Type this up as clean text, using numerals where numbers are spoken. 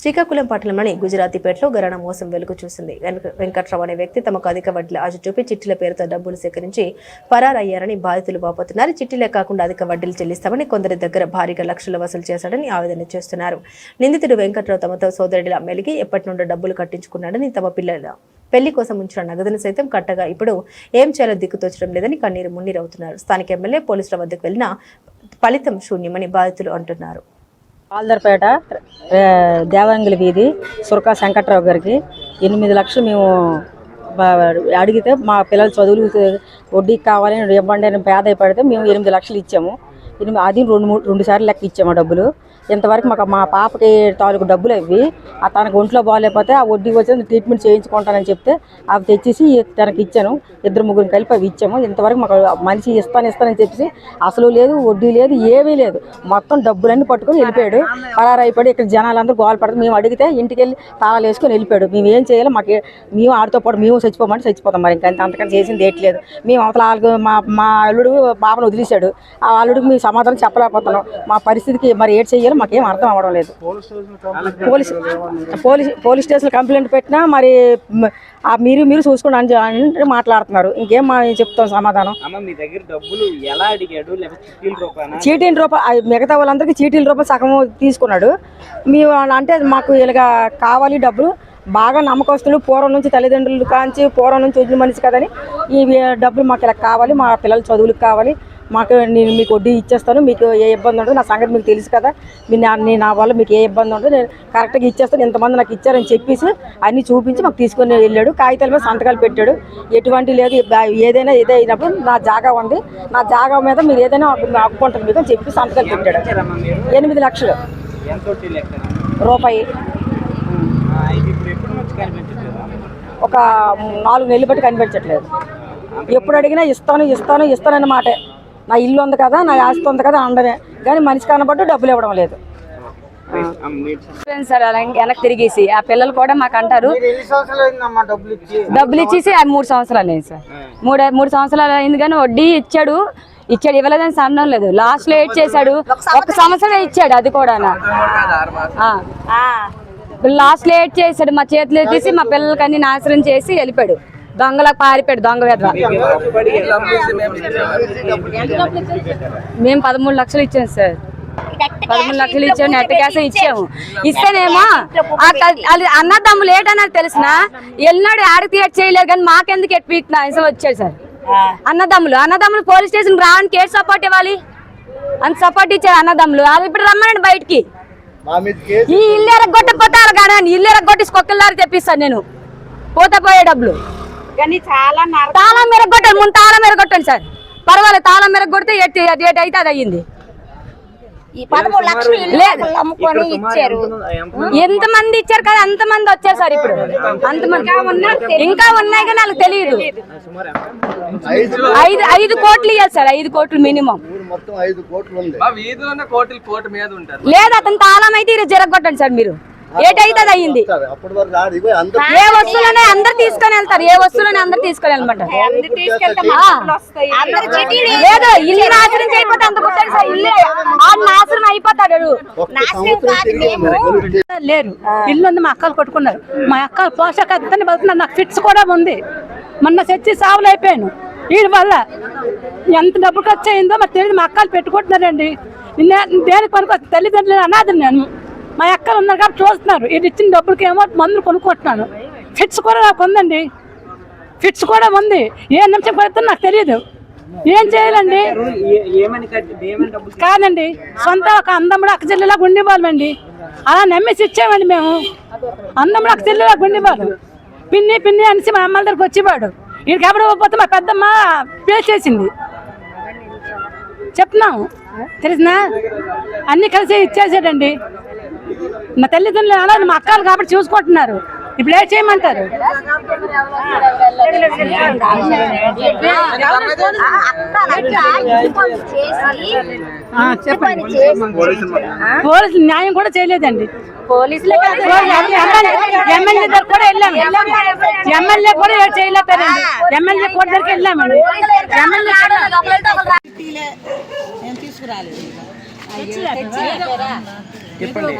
శ్రీకాకుళం పట్టణంలోని గుజరాతీపేటలో గరణ మోసం వెలుగు చూసింది. వెంకట్రావు అనే వ్యక్తి తమకు అధిక వడ్డీల ఆశ చూపి చిట్టీల పేరుతో డబ్బులు సేకరించి పరారయ్యారని బాధితులు వాపోతున్నారు. చిట్టీలే కాకుండా అధిక వడ్డీలు చెల్లిస్తామని కొందరి దగ్గర భారీగా లక్షలు వసూలు చేశాడని ఆవేదన చేస్తున్నారు. నిందితుడు వెంకట్రావు తమతో సోదరుడిలా మెలిగి ఎప్పటి నుండో డబ్బులు కట్టించుకున్నాడని, తమ పిల్లల పెళ్లి కోసం ఉంచిన నగదును సైతం కట్టగా ఇప్పుడు ఏం చేయాలో దిక్కుతోచడం లేదని కన్నీరు మున్నీరవుతున్నారు. స్థానిక ఎమ్మెల్యే పోలీసుల వద్దకు వెళ్లినా ఫలితం శూన్యమని బాధితులు అంటున్నారు. ఆల్దర్పేట దేవాంగుల వీధి సురకా వెంకట్రావు గారికి 8 లక్షలు మేము అడిగితే మా పిల్లల చదువులు వడ్డీకి కావాలని ఇవ్వండి అని పేద పడితే మేము 8 లక్షలు ఇచ్చాము. అది రెండు సార్లు లెక్క ఇచ్చాము డబ్బులు. ఇంతవరకు మా పాపకి తాలూకు డబ్బులు అవి తనకు ఒంట్లో బాగాలేకపోతే ఆ వడ్డీ వచ్చి ట్రీట్మెంట్ చేయించుకుంటానని చెప్తే అవి తెచ్చేసి తనకి ఇచ్చాను. 2-3 కలిపి అవి ఇచ్చాము. ఇంతవరకు మాకు మనిషి ఇస్తానని చెప్పేసి అసలు లేదు, వడ్డీ లేదు, ఏమీ లేదు. మొత్తం డబ్బులన్నీ పట్టుకొని వెళ్ళిపోయాడు. పరారైపోయాడు. ఇక్కడ జనాలందరూ గోల పడతారు. మేము అడిగితే ఇంటికి వెళ్ళి తాళాలు వేసుకొని వెళ్ళిపోయాడు. మేము ఏం చేయాలి, మేము ఆడితో పాటు మేము చచ్చిపోతాం. మరి ఇంకా అంతకన్నా చేసింది ఏట్లేదు. మేము అవతల మా అల్లుడు బాబును వదిలేశాడు. ఆ అల్లుడికి మేము సమాధానం చెప్పలేకపోతున్నాం. మా పరిస్థితికి మరి ఏం చేయాలో మాకేం అర్థం అవ్వడం లేదు. పోలీస్ స్టేషన్ కంప్లైంట్ పెట్టినా మరి మీరు చూసుకోండి అని మాట్లాడుతున్నారు. ఇంకేం చెప్తాం సమాధానం. చీటీల రూపాయలు మిగతా వాళ్ళందరికీ చీటీల రూపాయలు సగం తీసుకున్నాడు. మేము అంటే మాకు ఇలాగ కావాలి డబ్బులు, బాగా నమ్మకస్తులు, పూర్వం నుంచి తల్లిదండ్రులు కాంచి పూర్వం నుంచి వచ్చిన మనిషి కదని ఈ డబ్బులు మాకు ఇలా కావాలి, మా పిల్లల చదువులకు కావాలి, నేను మీకు వడ్డీ ఇచ్చేస్తాను, మీకు ఏ ఇబ్బంది ఉండదు, నా సంగతి మీకు తెలుసు కదా, నా వల్ల మీకు ఏ ఇబ్బంది ఉండదు, నేను కరెక్ట్గా ఇచ్చేస్తాను, ఇంతమంది నాకు ఇచ్చారని చెప్పేసి అన్నీ చూపించి మాకు తీసుకొని వెళ్ళాడు. కాగితాల మీద సంతకాలు పెట్టాడు. ఎటువంటి లేదు, ఏదైనా ఇదే అయినప్పుడు నా జాగా ఉంది, నా జాగా మీద మీరు ఏదైనా అప్పుకుంటుంది మీకు అని చెప్పి సంతకాలు పెట్టాడు. 8 లక్షలు రూపాయి. ఒక 4 నెలలు బట్టి కనిపించట్లేదు. ఎప్పుడు అడిగినా ఇస్తానన్న మాట. నా ఇల్లు ఉంది కదా, నా ఆస్తి ఉంది కదా అందరే, కానీ మనిషి కనబట్టు డబ్బులు ఇవ్వడం లేదు సార్. వెనక్కి తిరిగేసి ఆ పిల్లలు కూడా మాకు అంటారు డబ్బులు ఇచ్చేసి 3 సంవత్సరాలు అయింది సార్. 3 సంవత్సరాలు అయింది కానీ వడ్డీ ఇచ్చాడు ఇవ్వలేదని సంబంధం లేదు. లాస్ట్ లో ఏడ్ చేశాడు. 1 సంవత్సరం ఇచ్చాడు, అది కూడా లాస్ట్ లో ఏడ్ చేశాడు. మా చేతులు తీసి మా పిల్లలకి అన్ని నాశనం చేసి వెళ్ళిపోయాడు. దొంగలా పారిపోయాడు. దొంగ వెధవ. మేము 13 లక్షలు ఇచ్చాము సార్. 13 లక్షలు ఇచ్చాము. నెట్ క్యాష్ ఇచ్చాము. ఇస్తేనేమో అన్నదమ్ములు ఏటన్నది తెలిసిన వెళ్ళినాడు. ఆడికి తీయట్ చేయలేదు కానీ మాకెందుకు ఎట్లా వచ్చాడు సార్. అన్నదమ్ములు పోలీస్ స్టేషన్ రావడానికి కేసు సపోర్ట్ ఇవ్వాలి అంత సపోర్ట్ ఇచ్చారు అన్నదమ్ములు. వాళ్ళు ఇప్పుడు రమ్మనండి బయటికి. ఈ ఇల్లు ఎరగొట్టకపోతే అలా కానీ ఇల్లు ఎరగొట్టి కొక్కలారి తెప్పిస్తాను నేను. పోయే డబ్బులు తాళం మెరగొట్టండి. ముందు తాళం మెరగొట్టండి సార్. పర్వాలేదు, తాళం మెరగొడితే ఎటు అయితే అది అయ్యింది. ఎంతమంది ఇచ్చారు కదా అంతమంది వచ్చారు సార్. ఇప్పుడు అంతమంది ఇంకా ఉన్నాయి కానీ నాకు తెలియదు. 5 కోట్లు ఇవ్వాలి సార్. 5 కోట్లు మినిమం. లేదు, అతను తాళం అయితే ఈరోజు జరగొట్టండి సార్. మీరు ఏటైతే అది అయ్యింది. ఏ వస్తువులనే అందరు తీసుకొని వెళ్తారు. ఏ వస్తువులని అందరు తీసుకొని వెళ్ళమంటారు. లేదు, ఇల్లు నాశనం అయిపోతే అంత కొట్టాడు సార్. ఇల్లు నాశనం అయిపోతాడు. లేరు, ఇల్లు ఉంది. మా అక్కలు కొట్టుకున్నారు. మా అక్కలు పోషక అతని బతున్నారు. నాకు ఫిట్స్ కూడా ఉంది. మొన్న చచ్చి సావులు అయిపోయాను వీడి వల్ల. ఎంత డబ్బు ఖర్చు అయిందో మరి తెలియదు. మా అక్కలు పెట్టుకుంటున్నారండి. దేనికి పనికి తల్లిదండ్రులు అనాథ. నేను మా అక్కలు ఉన్నారు కాబట్టి చూస్తున్నారు. ఇది ఇచ్చిన డబ్బులకి ఏమో మందులు కొనుక్కుంటున్నాను. ఫిట్స్ కూడా నాకు ఉందండి. ఫిట్స్ కూడా ఉంది. ఏ నిమిషం పడుతుందో నాకు తెలియదు. ఏం చేయాలండి? కాదండి, సొంత ఒక అందముడు అక్క చెల్లెలాగా ఉండేవాళ్ళండి. అలా నమ్మేసి ఇచ్చామండి మేము. అందముడు అక్క చెల్లెలాగా ఉండేవాళ్ళు. పిన్ని అనేసి మా అమ్మల దగ్గరికి వచ్చేవాడు. వీడికి ఎవరు పోతే మా పెద్దమ్మ పే చేసింది. చెప్తున్నాము తెలిసినా అన్ని కలిసి ఇచ్చేసాడండి. నా తల్లిదండ్రులు అలా మా అక్కలు కాబట్టి చూసుకుంటున్నారు. ఇప్పుడు ఏం చేయమంటారు? పోలీసులు న్యాయం కూడా చేయలేదండి. ఎమ్మెల్యే దగ్గర కూడా వెళ్ళాము. ఎమ్మెల్యే కూడా చేయలేదండి. ఎమ్మెల్యే కూడా దగ్గరికి వెళ్ళామండి. తీసుకురాలేదు. చెప్పండి.